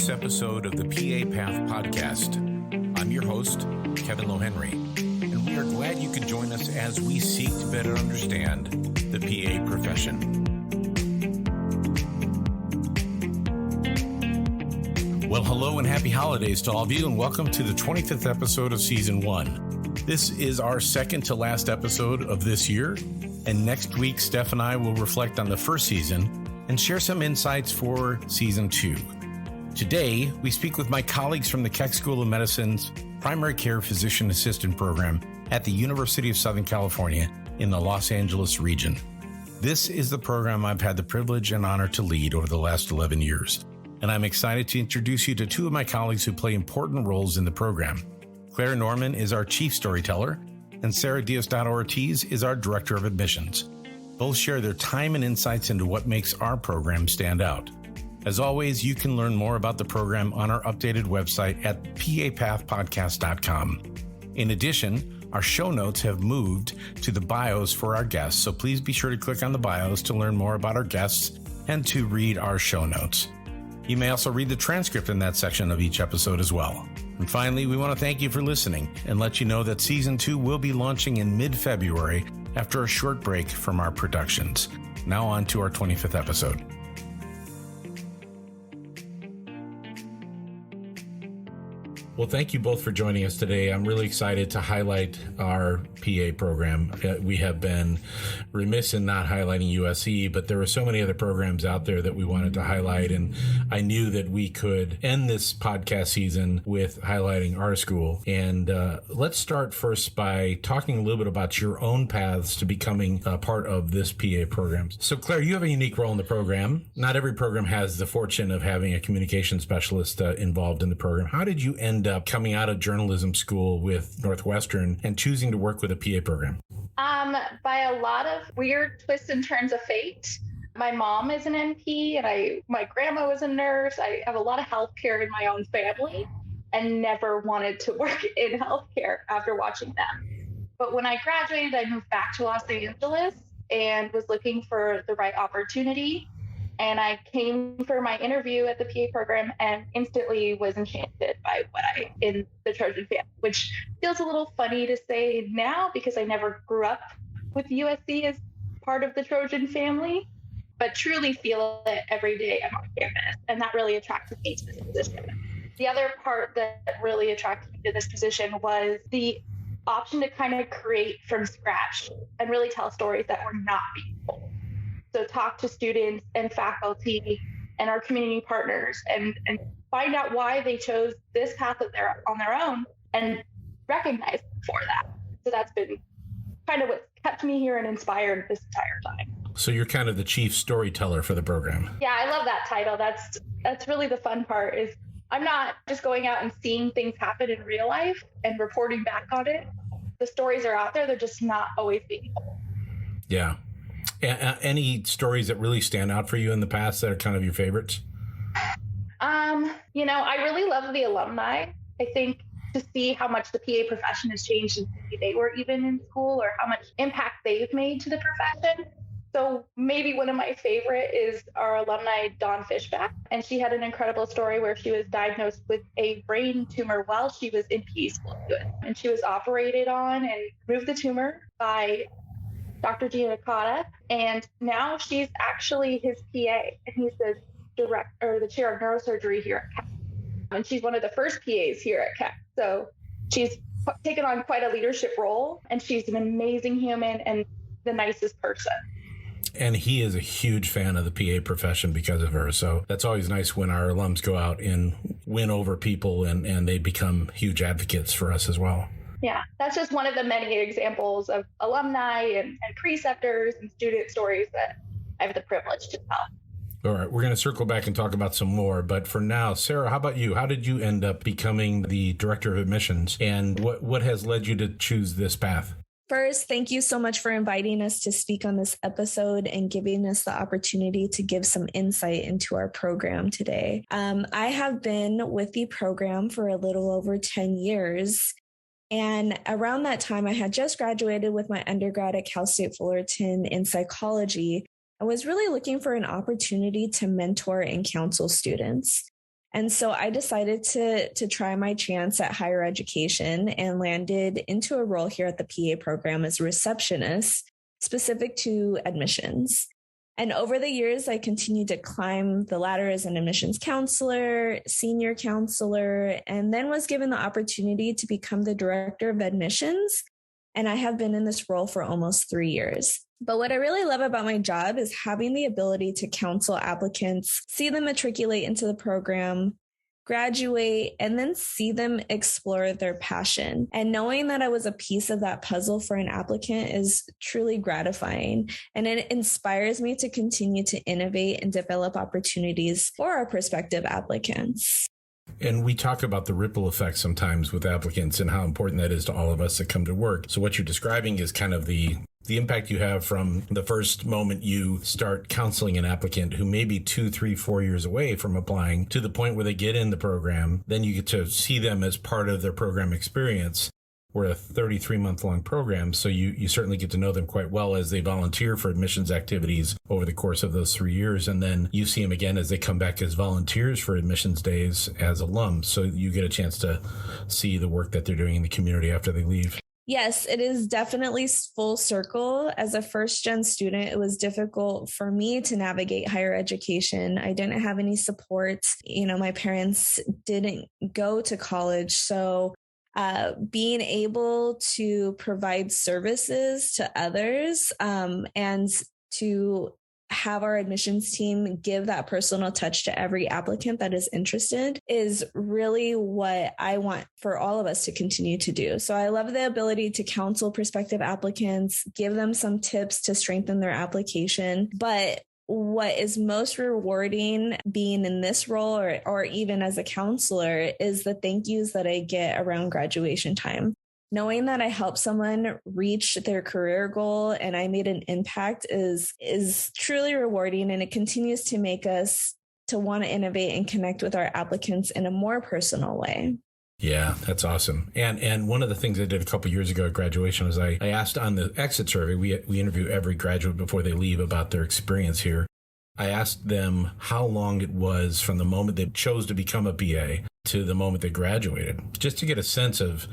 this episode of the PA Path Podcast. I'm your host, Kevin Lohenry, and we are glad you could join us as we seek to better understand the PA profession. Well, hello and happy holidays to all of you, and welcome to the 25th episode of Season 1. This is our second to last episode of this year, and next week, Steph and I will reflect on the first season and share some insights for Season 2. Today, we speak with my colleagues from the Keck School of Medicine's Primary Care Physician Assistant Program at the University of Southern California in the Los Angeles region. This is the program I've had the privilege and honor to lead over the last 11 years, and I'm excited to introduce you to two of my colleagues who play important roles in the program. Claire Norman is our Chief Storyteller, and Sara Diosdado-Ortiz is our Director of Admissions. Both share their time and insights into what makes our program stand out. As always, you can learn more about the program on our updated website at papathpodcast.com. In addition, our show notes have moved to the bios for our guests, so please be sure to click on the bios to learn more about our guests and to read our show notes. You may also read the transcript in that section of each episode as well. And finally, we want to thank you for listening and let you know that Season 2 will be launching in mid-February after a short break from our productions. Now on to our 25th episode. Well, thank you both for joining us today. I'm really excited to highlight our PA program. We have been remiss in not highlighting USC, but there are so many other programs out there that we wanted to highlight, and I knew that we could end this podcast season with highlighting our school. And let's start first by talking a little bit about your own paths to becoming a part of this PA program. So, Claire, you have a unique role in the program. Not every program has the fortune of having a communication specialist involved in the program. How did you end up coming out of journalism school with Northwestern and choosing to work with a PA program? By a lot of weird twists and turns of fate. My mom is an NP and my grandma was a nurse. I have a lot of healthcare in my own family and never wanted to work in healthcare after watching them. But when I graduated, I moved back to Los Angeles and was looking for the right opportunity. And I came for my interview at the PA program and instantly was enchanted by in the Trojan family, which feels a little funny to say now because I never grew up with USC as part of the Trojan family, but truly feel it every day I'm on campus. And that really attracted me to this position. The other part that really attracted me to this position was the option to kind of create from scratch and really tell stories that were not being told. So talk to students and faculty and our community partners and find out why they chose this path on their own and recognize them for that. So that's been kind of what kept me here and inspired this entire time. So you're kind of the chief storyteller for the program. Yeah, I love that title. That's really the fun part is I'm not just going out and seeing things happen in real life and reporting back on it. The stories are out there. They're just not always being told. Yeah. Any stories that really stand out for you in the past that are kind of your favorites? I really love the alumni. I think to see how much the PA profession has changed since they were even in school or how much impact they've made to the profession. So maybe one of my favorite is our alumni, Dawn Fishback. And she had an incredible story where she was diagnosed with a brain tumor while she was in PA school. And she was operated on and removed the tumor by Dr. Giannacotta, and now she's actually his PA, and he's the chair of neurosurgery here at Keck. And she's one of the first PAs here at Keck. So she's taken on quite a leadership role, and she's an amazing human and the nicest person. And he is a huge fan of the PA profession because of her. So that's always nice when our alums go out and win over people and they become huge advocates for us as well. Yeah, that's just one of the many examples of alumni and preceptors and student stories that I have the privilege to tell. All right, we're going to circle back and talk about some more. But for now, Sara, how about you? How did you end up becoming the Director of Admissions? And what has led you to choose this path? First, thank you so much for inviting us to speak on this episode and giving us the opportunity to give some insight into our program today. I have been with the program for a little over 10 years. And around that time, I had just graduated with my undergrad at Cal State Fullerton in psychology. I was really looking for an opportunity to mentor and counsel students. And so I decided to try my chance at higher education and landed into a role here at the PA program as a receptionist, specific to admissions. And over the years, I continued to climb the ladder as an admissions counselor, senior counselor, and then was given the opportunity to become the director of admissions. And I have been in this role for almost 3 years. But what I really love about my job is having the ability to counsel applicants, see them matriculate into the program, graduate, and then see them explore their passion. And knowing that I was a piece of that puzzle for an applicant is truly gratifying. And it inspires me to continue to innovate and develop opportunities for our prospective applicants. And we talk about the ripple effect sometimes with applicants and how important that is to all of us that come to work. So what you're describing is kind of the impact you have from the first moment you start counseling an applicant who may be 2, 3, 4 years away from applying to the point where they get in the program. Then you get to see them as part of their program experience. We're a 33-month-long program, so you certainly get to know them quite well as they volunteer for admissions activities over the course of those 3 years. And then you see them again as they come back as volunteers for admissions days as alums. So you get a chance to see the work that they're doing in the community after they leave. Yes, it is definitely full circle. As a first-gen student, it was difficult for me to navigate higher education. I didn't have any support. My parents didn't go to college. So being able to provide services to others and to have our admissions team give that personal touch to every applicant that is interested is really what I want for all of us to continue to do. So I love the ability to counsel prospective applicants, give them some tips to strengthen their application. But what is most rewarding being in this role or even as a counselor is the thank yous that I get around graduation time. Knowing that I helped someone reach their career goal and I made an impact is truly rewarding, and it continues to make us to want to innovate and connect with our applicants in a more personal way. Yeah, that's awesome. And one of the things I did a couple of years ago at graduation was I asked on the exit survey, we interview every graduate before they leave about their experience here. I asked them how long it was from the moment they chose to become a PA to the moment they graduated, just to get a sense of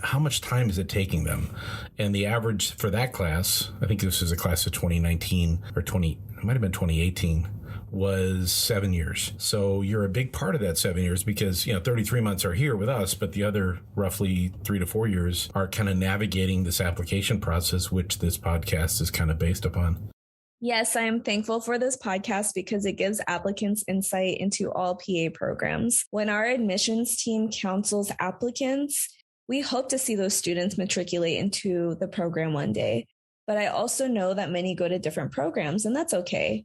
how much time is it taking them. And the average for that class, I think this was a class of 2019 or it might have been 2018, was 7 years. So you're a big part of that 7 years because, 33 months are here with us, but the other roughly 3 to 4 years are kind of navigating this application process, which this podcast is kind of based upon. Yes, I am thankful for this podcast because it gives applicants insight into all PA programs. When our admissions team counsels applicants, we hope to see those students matriculate into the program one day. But I also know that many go to different programs, and that's okay.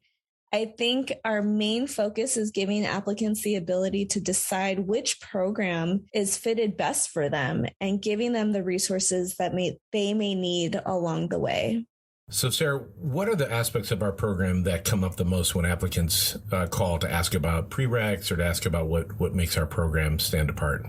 I think our main focus is giving applicants the ability to decide which program is fitted best for them and giving them the resources that they may need along the way. So, Sarah, what are the aspects of our program that come up the most when applicants call to ask about prereqs or to ask about what makes our program stand apart?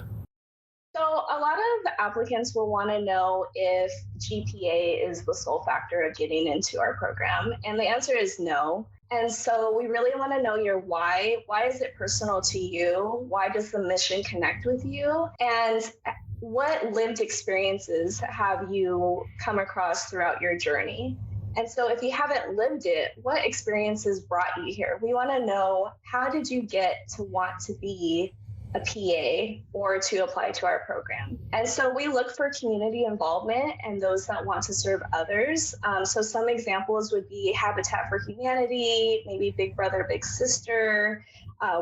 So a lot of applicants will want to know if GPA is the sole factor of getting into our program. And the answer is no. And so we really want to know your why. Why is it personal to you? Why does the mission connect with you? And what lived experiences have you come across throughout your journey? And so if you haven't lived it, what experiences brought you here? We want to know, how did you get to want to be a PA or to apply to our program? And so we look for community involvement and those that want to serve others. So some examples would be Habitat for Humanity, maybe Big Brother, Big Sister,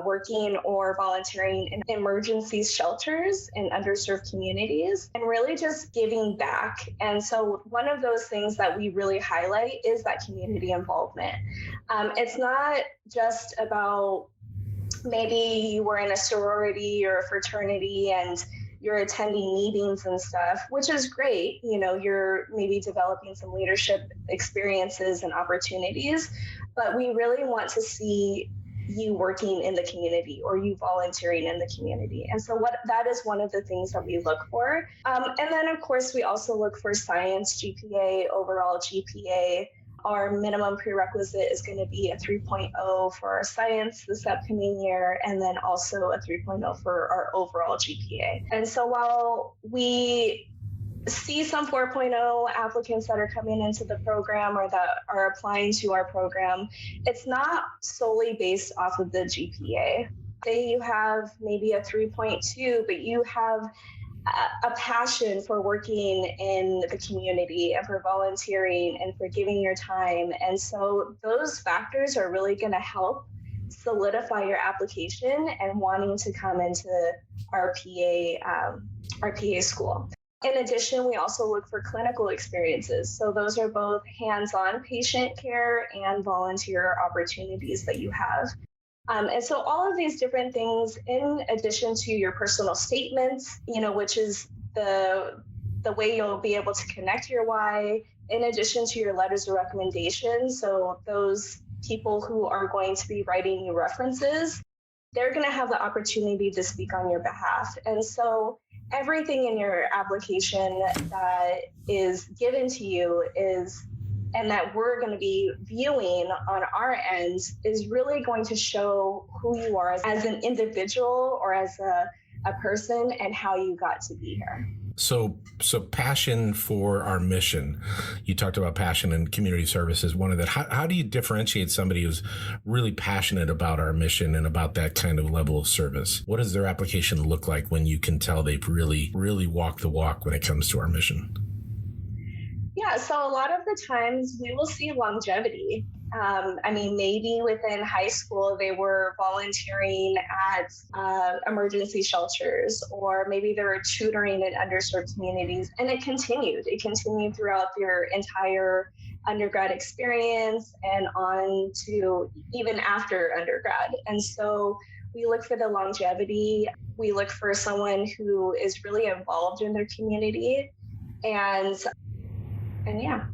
working or volunteering in emergency shelters in underserved communities, and really just giving back. And so one of those things that we really highlight is that community involvement. It's not just about maybe you were in a sorority or a fraternity and you're attending meetings and stuff, which is great. You're maybe developing some leadership experiences and opportunities, but we really want to see you working in the community or you volunteering in the community. And so that is one of the things that we look for. And then of course, we also look for science GPA, overall GPA, Our minimum prerequisite is going to be a 3.0 for our science this upcoming year, and then also a 3.0 for our overall GPA. And so while we see some 4.0 applicants that are coming into the program or that are applying to our program, it's not solely based off of the GPA. Say you have maybe a 3.2, but you have a passion for working in the community and for volunteering and for giving your time. And so those factors are really going to help solidify your application and wanting to come into our PA school. In addition, we also look for clinical experiences. So those are both hands-on patient care and volunteer opportunities that you have. And so all of these different things, in addition to your personal statements, which is the way you'll be able to connect your why, in addition to your letters of recommendation. So those people who are going to be writing you references, they're going to have the opportunity to speak on your behalf. And so everything in your application that is given to you and that we're going to be viewing on our end is really going to show who you are as an individual or as a person and how you got to be here. So passion for our mission. You talked about passion and community service as one of that. How do you differentiate somebody who's really passionate about our mission and about that kind of level of service? What does their application look like when you can tell they've really, really walked the walk when it comes to our mission? Yeah, so a lot of the times we will see longevity. Maybe within high school, they were volunteering at emergency shelters, or maybe they were tutoring in underserved communities, and it continued. It continued throughout their entire undergrad experience and on to even after undergrad. And so we look for the longevity. We look for someone who is really involved in their community, and yeah.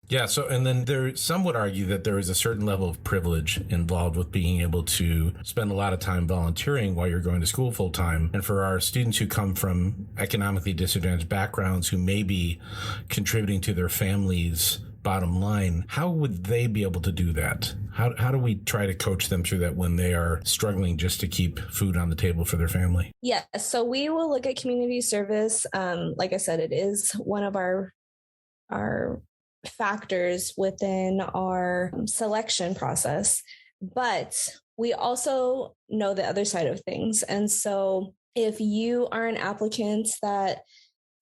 Yeah. So, and then some would argue that there is a certain level of privilege involved with being able to spend a lot of time volunteering while you're going to school full time. And for our students who come from economically disadvantaged backgrounds, who may be contributing to their families' bottom line, how would they be able to do that? How do we try to coach them through that when they are struggling just to keep food on the table for their family? Yeah. So we will look at community service. Like I said, it is one of our factors within our selection process, but we also know the other side of things. And so if you are an applicant that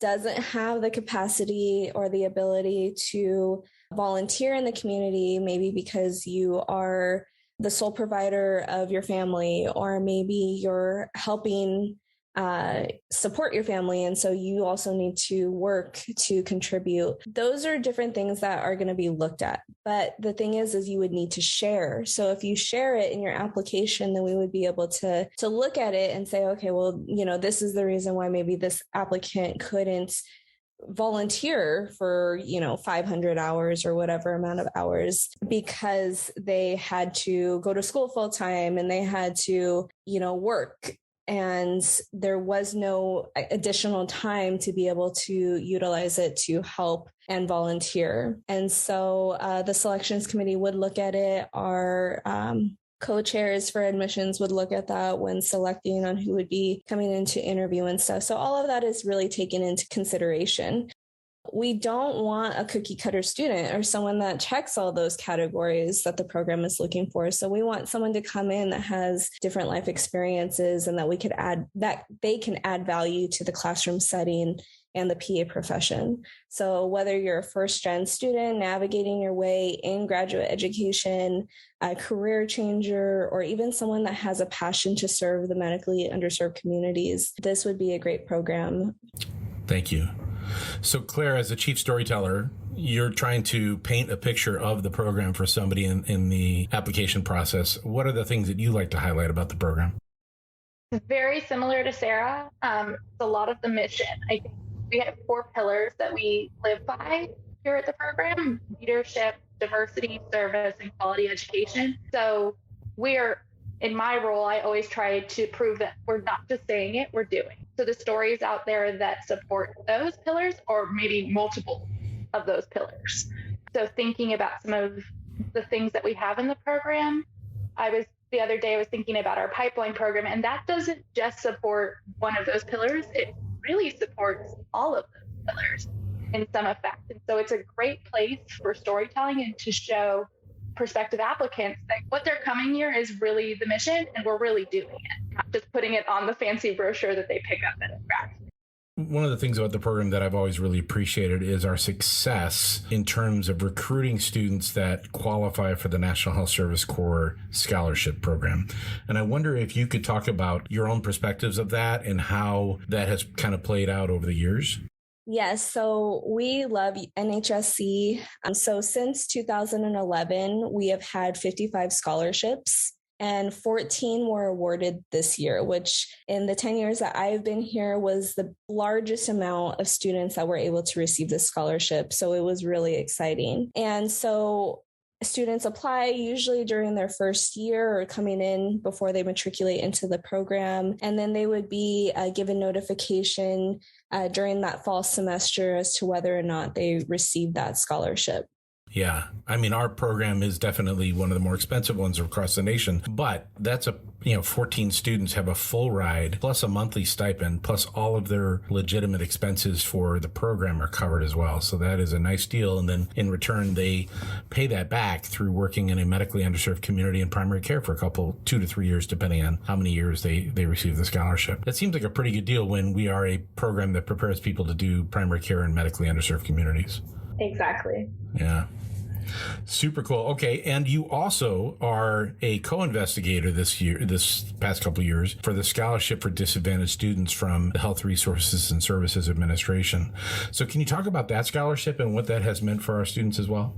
doesn't have the capacity or the ability to volunteer in the community, maybe because you are the sole provider of your family, or maybe you're helping support your family, and so you also need to work to contribute. Those are different things that are going to be looked at. But the thing is you would need to share. So if you share it in your application, then we would be able to look at it and say, okay, well, this is the reason why maybe this applicant couldn't volunteer for 500 hours or whatever amount of hours, because they had to go to school full time and they had to work, and there was no additional time to be able to utilize it to help and volunteer. And so the selections committee would look at it. Our co-chairs for admissions would look at that when selecting on who would be coming in to interview and stuff. So all of that is really taken into consideration. We don't want a cookie cutter student or someone that checks all those categories that the program is looking for. So we want someone to come in that has different life experiences and that they can add value to the classroom setting and the PA profession. So whether you're a first-gen student navigating your way in graduate education, a career changer, or even someone that has a passion to serve the medically underserved communities, this would be a great program. Thank you. So Claire, as a chief storyteller, you're trying to paint a picture of the program for somebody in the application process. What are the things that you like to highlight about the program? Very similar to Sara. It's a lot of the mission. I think we have 4 pillars that we live by here at the program: leadership, diversity, service, and quality education. So in my role, I always try to prove that we're not just saying it, we're doing. So the stories out there that support those pillars, or maybe multiple of those pillars. so thinking about some of the things that we have in the program, the other day I was thinking about our pipeline program, and that doesn't just support one of those pillars. It really supports all of those pillars in some effect. And so it's a great place for storytelling and to show prospective applicants that what they're coming here is really the mission, and we're really doing it, not just putting it on the fancy brochure that they pick up at a grad. One of the things about the program that I've always really appreciated is our success in terms of recruiting students that qualify for the National Health Service Corps Scholarship Program. And I wonder if you could talk about your own perspectives of that and how that has kind of played out over the years. Yes, so we love NHSC. So since 2011, we have had 55 scholarships. And 14 were awarded this year, which in the 10 years that I've been here was the largest amount of students that were able to receive this scholarship. So it was really exciting. And so students apply usually during their first year or coming in before they matriculate into the program. And then they would be given notification during that fall semester as to whether or not they received that scholarship. Yeah. I mean, our program is definitely one of the more expensive ones across the nation, but that's 14 students have a full ride plus a monthly stipend plus all of their legitimate expenses for the program are covered as well. So that is a nice deal. And then in return, they pay that back through working in a medically underserved community in primary care for 2 to 3 years, depending on how many years they receive the scholarship. That seems like a pretty good deal when we are a program that prepares people to do primary care in medically underserved communities. Exactly. Yeah. Super cool. Okay. And you also are a co-investigator this past couple of years for the Scholarship for Disadvantaged Students from the Health Resources and Services Administration. So can you talk about that scholarship and what that has meant for our students as well?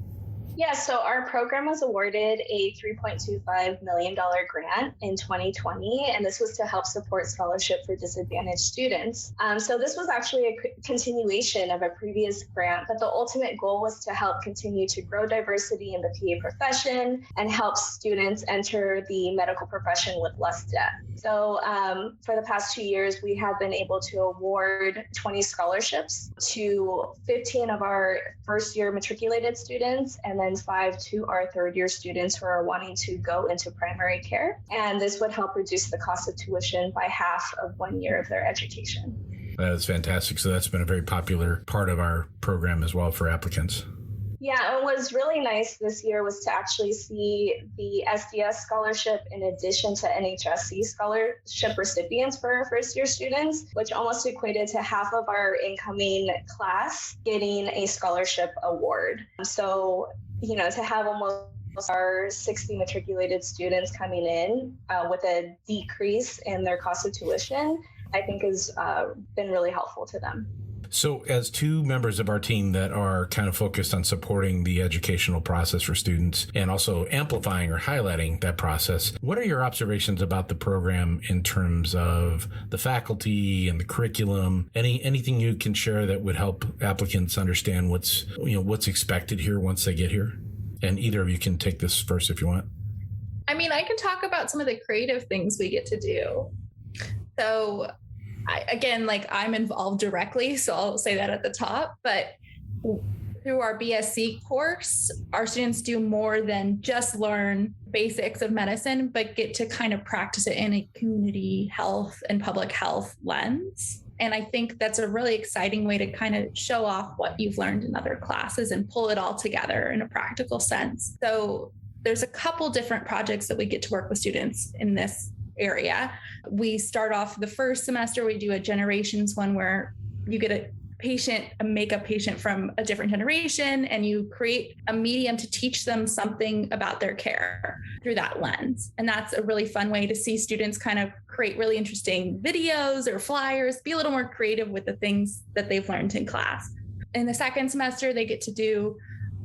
Yeah, so our program was awarded a $3.25 million grant in 2020, and this was to help support scholarship for disadvantaged students. So this was actually a continuation of a previous grant, but the ultimate goal was to help continue to grow diversity in the PA profession and help students enter the medical profession with less debt. So for the past 2 years, we have been able to award 20 scholarships to 15 of our first year matriculated students, and then 5 to our third year students who are wanting to go into primary care. And this would help reduce the cost of tuition by half of 1 year of their education. That is fantastic. So that's been a very popular part of our program as well for applicants. Yeah, and what was really nice this year was to actually see the SDS Scholarship in addition to NHSC Scholarship recipients for our first year students, which almost equated to half of our incoming class getting a scholarship award. So, to have almost our 60 matriculated students coming in with a decrease in their cost of tuition, I think has been really helpful to them. So as two members of our team that are kind of focused on supporting the educational process for students and also amplifying or highlighting that process, what are your observations about the program in terms of the faculty and the curriculum? Anything you can share that would help applicants understand what's expected here once they get here? And either of you can take this first if you want. I mean, I can talk about some of the creative things we get to do. So I'm involved directly, so I'll say that at the top, but through our BSc course, our students do more than just learn basics of medicine, but get to kind of practice it in a community health and public health lens. And I think that's a really exciting way to kind of show off what you've learned in other classes and pull it all together in a practical sense. So there's a couple different projects that we get to work with students in this area. We start off the first semester, we do a generations one where you get a makeup patient from a different generation, and you create a medium to teach them something about their care through that lens. And that's a really fun way to see students kind of create really interesting videos or flyers, be a little more creative with the things that they've learned in class. In the second semester,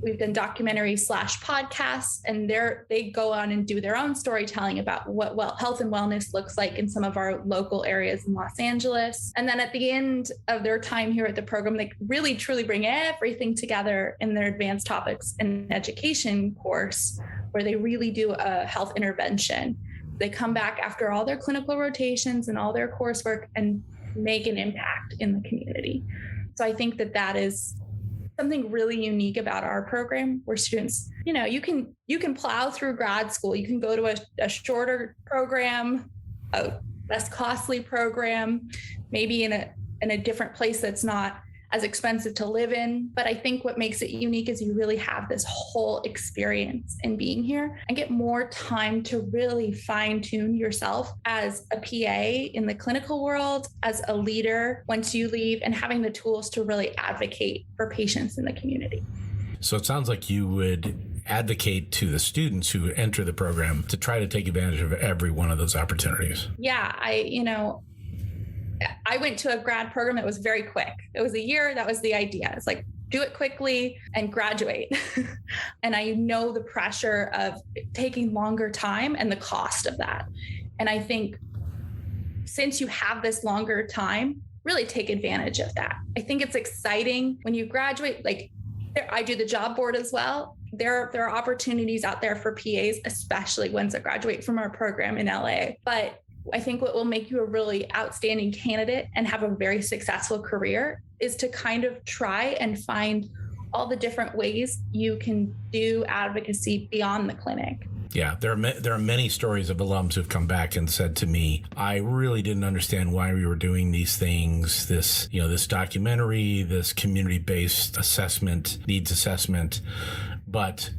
we've done documentary/podcasts, and they go on and do their own storytelling about what health and wellness looks like in some of our local areas in Los Angeles. And then at the end of their time here at the program, they really truly bring everything together in their advanced topics and education course, where they really do a health intervention. They come back after all their clinical rotations and all their coursework and make an impact in the community. So I think that is something really unique about our program where students, you can plow through grad school. You can go to a shorter program, a less costly program, maybe in a different place that's not as expensive to live in. But I think what makes it unique is you really have this whole experience in being here and get more time to really fine tune yourself as a PA in the clinical world, as a leader once you leave, and having the tools to really advocate for patients in the community. So it sounds like you would advocate to the students who enter the program to try to take advantage of every one of those opportunities. Yeah, I went to a grad program that was very quick. It was a year. That was the idea. It's like, do it quickly and graduate. And I know the pressure of taking longer time and the cost of that. And I think since you have this longer time, really take advantage of that. I think it's exciting when you graduate. Like, I do the job board as well. There are opportunities out there for PAs, especially once they graduate from our program in LA. But I think what will make you a really outstanding candidate and have a very successful career is to kind of try and find all the different ways you can do advocacy beyond the clinic. Yeah, there are many stories of alums who've come back and said to me, I really didn't understand why we were doing these things, this documentary, this community-based assessment, needs assessment, but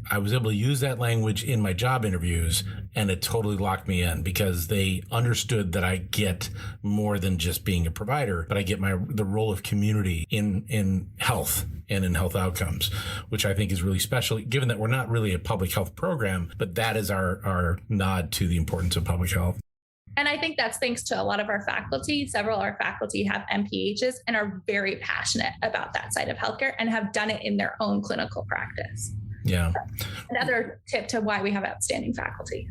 I was able to use that language in my job interviews, and it totally locked me in because they understood that I get more than just being a provider, but I get the role of community in health and in health outcomes, which I think is really special, given that we're not really a public health program, but that is our nod to the importance of public health. And I think that's thanks to a lot of our faculty. Several of our faculty have MPHs and are very passionate about that side of healthcare and have done it in their own clinical practice. Yeah. Another tip to why we have outstanding faculty.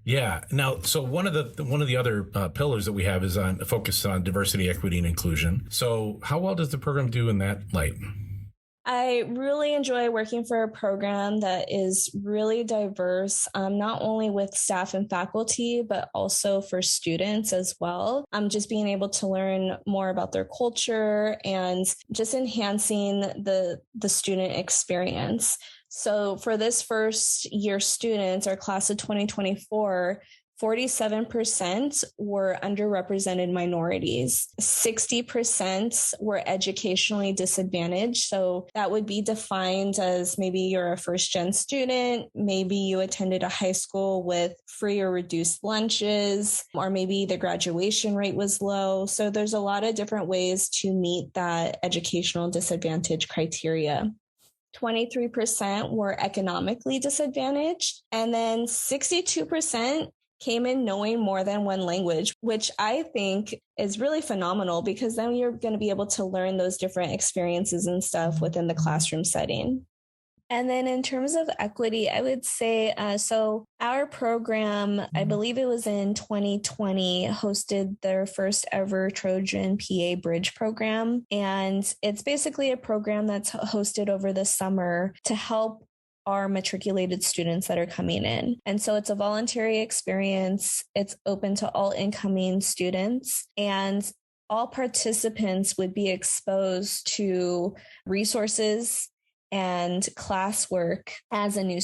Yeah. Now, so one of the other pillars that we have is focused on diversity, equity, and inclusion. So how well does the program do in that light? I really enjoy working for a program that is really diverse, not only with staff and faculty, but also for students as well. Just being able to learn more about their culture and just enhancing the student experience. So for this first year students, our class of 2024, 47% were underrepresented minorities. 60% were educationally disadvantaged. So that would be defined as maybe you're a first-gen student, maybe you attended a high school with free or reduced lunches, or maybe the graduation rate was low. So there's a lot of different ways to meet that educational disadvantage criteria. 23% were economically disadvantaged, and then 62% came in knowing more than one language, which I think is really phenomenal because then you're going to be able to learn those different experiences and stuff within the classroom setting. And then in terms of equity, I would say, so our program, I believe it was in 2020, hosted their first ever Trojan PA Bridge program. And it's basically a program that's hosted over the summer to help our matriculated students that are coming in. And so it's a voluntary experience. It's open to all incoming students, and all participants would be exposed to resources and classwork as a new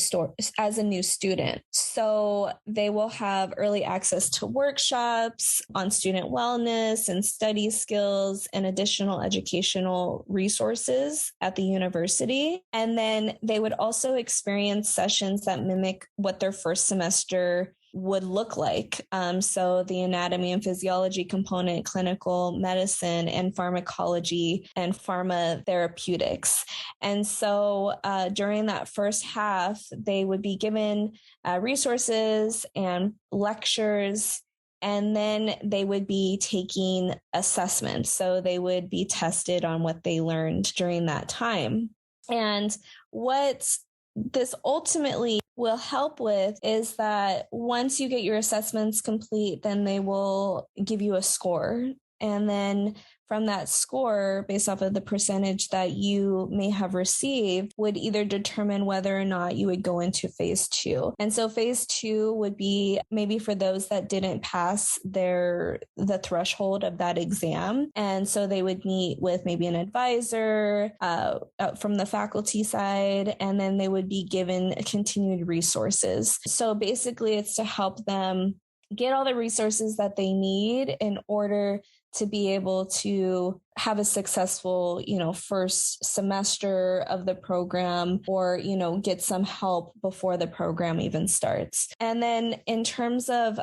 student. So they will have early access to workshops on student wellness and study skills and additional educational resources at the university. And then they would also experience sessions that mimic what their first semester would look like. So the anatomy and physiology component, clinical medicine and pharmacology and pharma therapeutics. And so during that first half, they would be given resources and lectures, and then they would be taking assessments. So they would be tested on what they learned during that time. And what this ultimately will help with is that once you get your assessments complete, then they will give you a score. And then from that score, based off of the percentage that you may have received, would either determine whether or not you would go into phase 2. And so phase 2 would be maybe for those that didn't pass the threshold of that exam. And so they would meet with maybe an advisor from the faculty side, and then they would be given continued resources. So basically it's to help them get all the resources that they need in order to be able to have a successful, first semester of the program, or, get some help before the program even starts. And then in terms of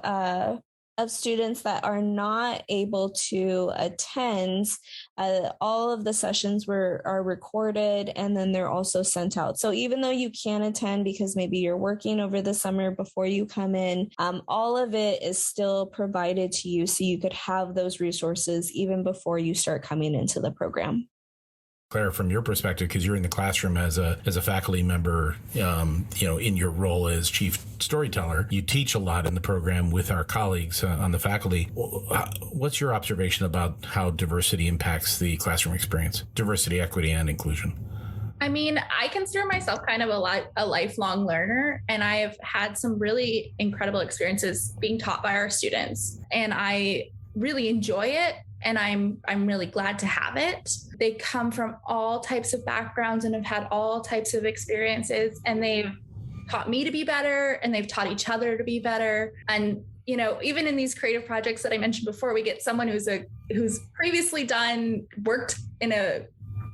students that are not able to attend, all of the sessions are recorded, and then they're also sent out. So even though you can attend because maybe you're working over the summer before you come in, all of it is still provided to you so you could have those resources even before you start coming into the program. Claire, from your perspective, because you're in the classroom as a faculty member, in your role as chief storyteller, you teach a lot in the program with our colleagues on the faculty. What's your observation about how diversity impacts the classroom experience? Diversity, equity, and inclusion. I mean, I consider myself kind of a lifelong learner, and I have had some really incredible experiences being taught by our students, and I really enjoy it. And I'm really glad to have it. They come from all types of backgrounds and have had all types of experiences, and they've taught me to be better, and they've taught each other to be better. And, even in these creative projects that I mentioned before, we get someone who's previously worked in a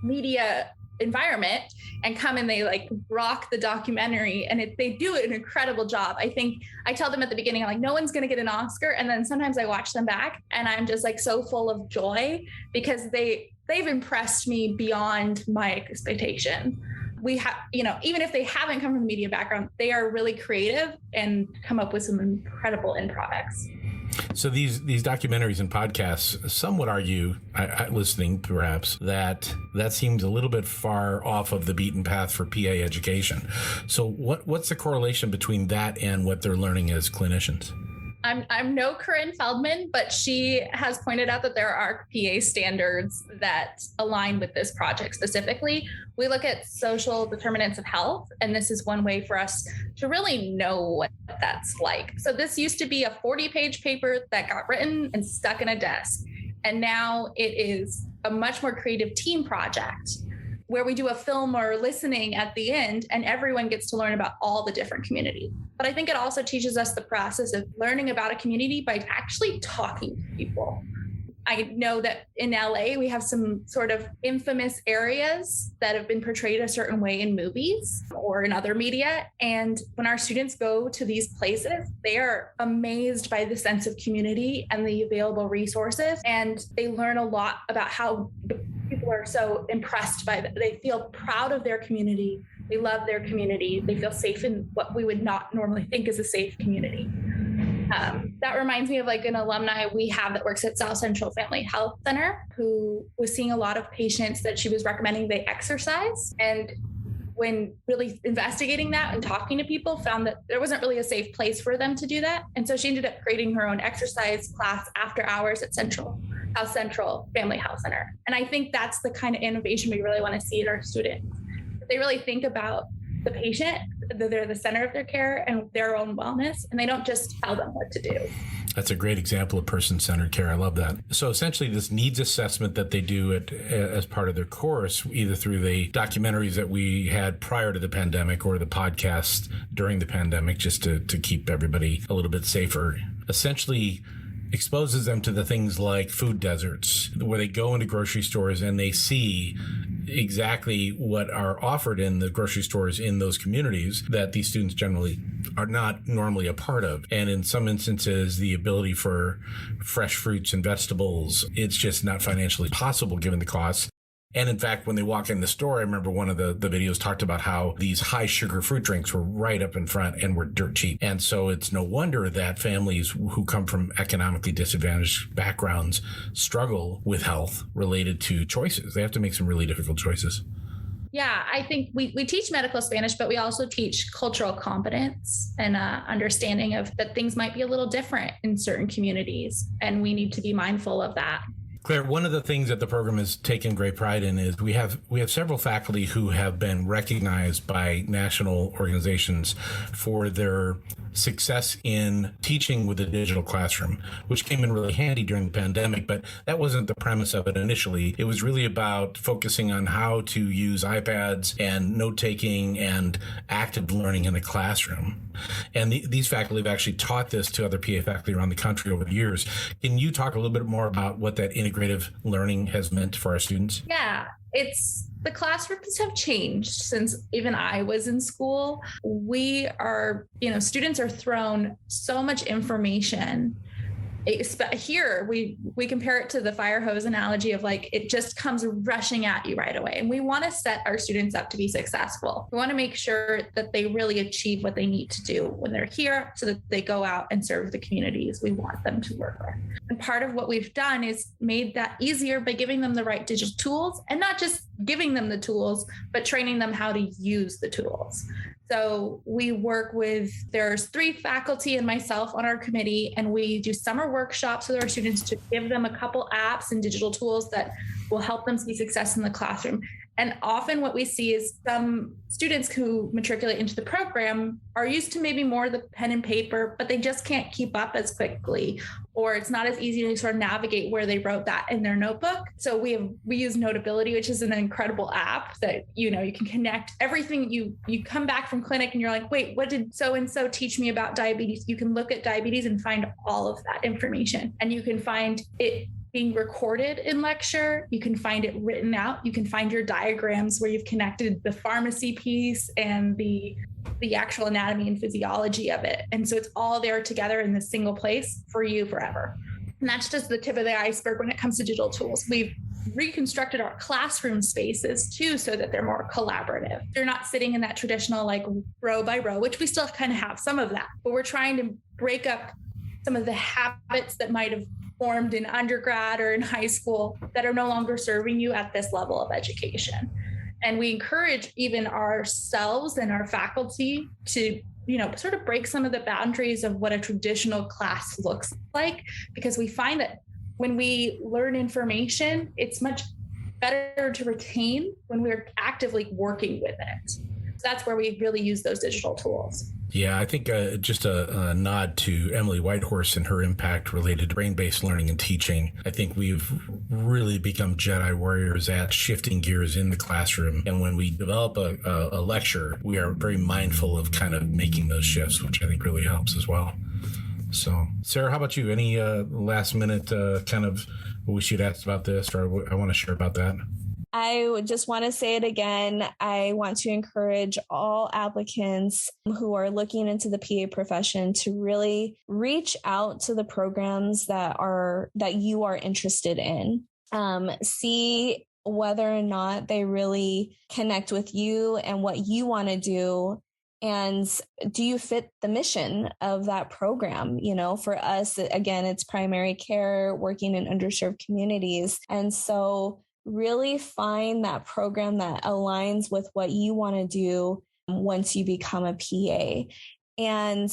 media environment and come and they rock the documentary, and they do an incredible job. I think I tell them at the beginning, I'm like, no one's going to get an Oscar. And then sometimes I watch them back and I'm just so full of joy because they've impressed me beyond my expectation. We have, even if they haven't come from the media background, they are really creative and come up with some incredible end products. So these documentaries and podcasts, some would argue, listening perhaps, that seems a little bit far off of the beaten path for PA education. So what's the correlation between that and what they're learning as clinicians? I'm no Corinne Feldman, but she has pointed out that there are PA standards that align with this project specifically. We look at social determinants of health, and this is one way for us to really know what that's like. So this used to be a 40-page paper that got written and stuck in a desk. And now it is a much more creative team project where we do a film or listening at the end, and everyone gets to learn about all the different communities. But I think it also teaches us the process of learning about a community by actually talking to people. I know that in LA, we have some sort of infamous areas that have been portrayed a certain way in movies or in other media. And when our students go to these places, they are amazed by the sense of community and the available resources. And they learn a lot about how people are so impressed by that. They feel proud of their community. They love their community. They feel safe in what we would not normally think is a safe community. That reminds me of an alumni we have that works at South Central Family Health Center, who was seeing a lot of patients that she was recommending they exercise. And when really investigating that and talking to people, found that there wasn't really a safe place for them to do that. And so she ended up creating her own exercise class after hours at South Central Family Health Center. And I think that's the kind of innovation we really want to see in our students. They really think about the patient, that they're the center of their care and their own wellness, and they don't just tell them what to do. That's a great example of person-centered care. I love that. So essentially this needs assessment that they do as part of their course, either through the documentaries that we had prior to the pandemic or the podcast during the pandemic, just to keep everybody a little bit safer, essentially exposes them to the things like food deserts, where they go into grocery stores and they see exactly what are offered in the grocery stores in those communities that these students generally are not normally a part of. And in some instances, the ability for fresh fruits and vegetables, it's just not financially possible given the costs. And in fact, when they walk in the store, I remember one of the videos talked about how these high sugar fruit drinks were right up in front and were dirt cheap. And so it's no wonder that families who come from economically disadvantaged backgrounds struggle with health related to choices. They have to make some really difficult choices. Yeah, I think we teach medical Spanish, but we also teach cultural competence and understanding of that things might be a little different in certain communities. And we need to be mindful of that. Claire, one of the things that the program has taken great pride in is we have several faculty who have been recognized by national organizations for their success in teaching with a digital classroom, which came in really handy during the pandemic, but that wasn't the premise of it initially. It was really about focusing on how to use iPads and note-taking and active learning in the classroom. And these faculty have actually taught this to other PA faculty around the country over the years. Can you talk a little bit more about what that integrative learning has meant for our students? Yeah, the classrooms have changed since even I was in school. We are, students are thrown so much information. Here, we compare it to the fire hose analogy of like, it just comes rushing at you right away. And we want to set our students up to be successful. We want to make sure that they really achieve what they need to do when they're here so that they go out and serve the communities we want them to work with. And part of what we've done is made that easier by giving them the right digital tools, and not just giving them the tools, but training them how to use the tools. So we work with, there's 3 faculty and myself on our committee, and we do summer workshops with our students to give them a couple apps and digital tools that will help them see success in the classroom. And often what we see is some students who matriculate into the program are used to maybe more the pen and paper, but they just can't keep up as quickly, or it's not as easy to sort of navigate where they wrote that in their notebook. So we use Notability, which is an incredible app that, you can connect everything. You come back from clinic and you're like, wait, what did so-and-so teach me about diabetes? You can look at diabetes and find all of that information, and you can find it being recorded in lecture. You can find it written out. You can find your diagrams where you've connected the pharmacy piece and the actual anatomy and physiology of it. And so it's all there together in this single place for you forever. And that's just the tip of the iceberg when it comes to digital tools. We've reconstructed our classroom spaces too, so that they're more collaborative. They're not sitting in that traditional like row by row, which we still kind of have some of that, but we're trying to break up some of the habits that might have formed in undergrad or in high school that are no longer serving you at this level of education. And we encourage even ourselves and our faculty to, sort of break some of the boundaries of what a traditional class looks like, because we find that when we learn information, it's much better to retain when we're actively working with it. So that's where we really use those digital tools. Yeah, I think just a nod to Emily Whitehorse and her impact related to brain-based learning and teaching. I think we've really become Jedi warriors at shifting gears in the classroom. And when we develop a lecture, we are very mindful of kind of making those shifts, which I think really helps as well. So, Sarah, how about you? Any last minute kind of wish you'd asked about this, or I want to share about that? I would just want to say it again. I want to encourage all applicants who are looking into the PA profession to really reach out to the programs that you are interested in. See whether or not they really connect with you and what you want to do. And do you fit the mission of that program? For us, again, it's primary care, working in underserved communities. And so really find that program that aligns with what you want to do once you become a PA. And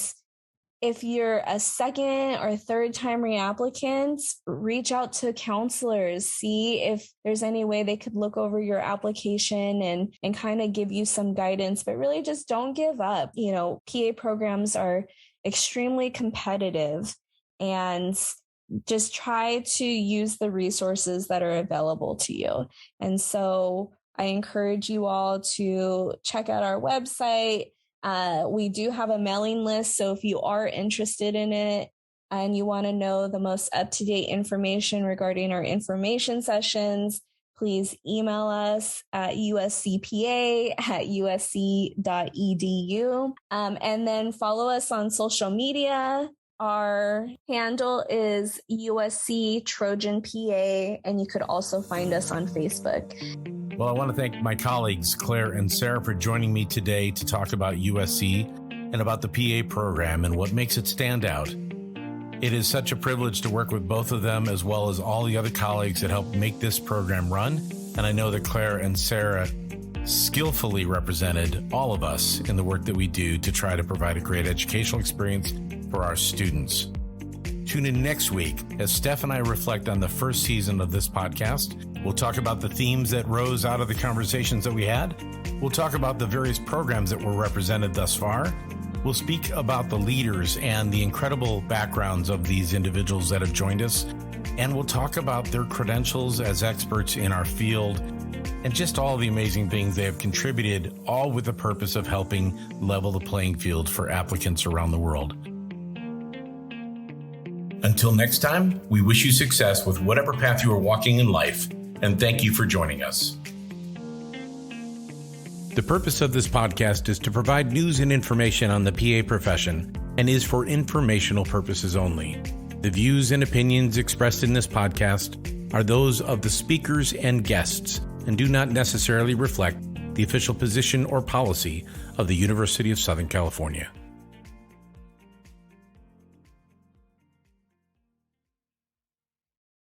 if you're a second or third time reapplicant, reach out to counselors, see if there's any way they could look over your application and kind of give you some guidance, but really just don't give up. PA programs are extremely competitive, and just try to use the resources that are available to you. And so I encourage you all to check out our website. We do have a mailing list. So if you are interested in it and you want to know the most up-to-date information regarding our information sessions, please email us at uscpa@usc.edu. And then follow us on social media. Our handle is USC Trojan PA, and you could also find us on Facebook. Well, I want to thank my colleagues, Claire and Sarah, for joining me today to talk about USC and about the PA program and what makes it stand out. It is such a privilege to work with both of them, as well as all the other colleagues that help make this program run. And I know that Claire and Sarah skillfully represented all of us in the work that we do to try to provide a great educational experience for our students. Tune in next week as Steph and I reflect on the first season of this podcast. We'll talk about the themes that rose out of the conversations that we had. We'll talk about the various programs that were represented thus far. We'll speak about the leaders and the incredible backgrounds of these individuals that have joined us. And we'll talk about their credentials as experts in our field and just all the amazing things they have contributed, all with the purpose of helping level the playing field for applicants around the world. Until next time, we wish you success with whatever path you are walking in life, and thank you for joining us. The purpose of this podcast is to provide news and information on the PA profession and is for informational purposes only. The views and opinions expressed in this podcast are those of the speakers and guests and do not necessarily reflect the official position or policy of the University of Southern California.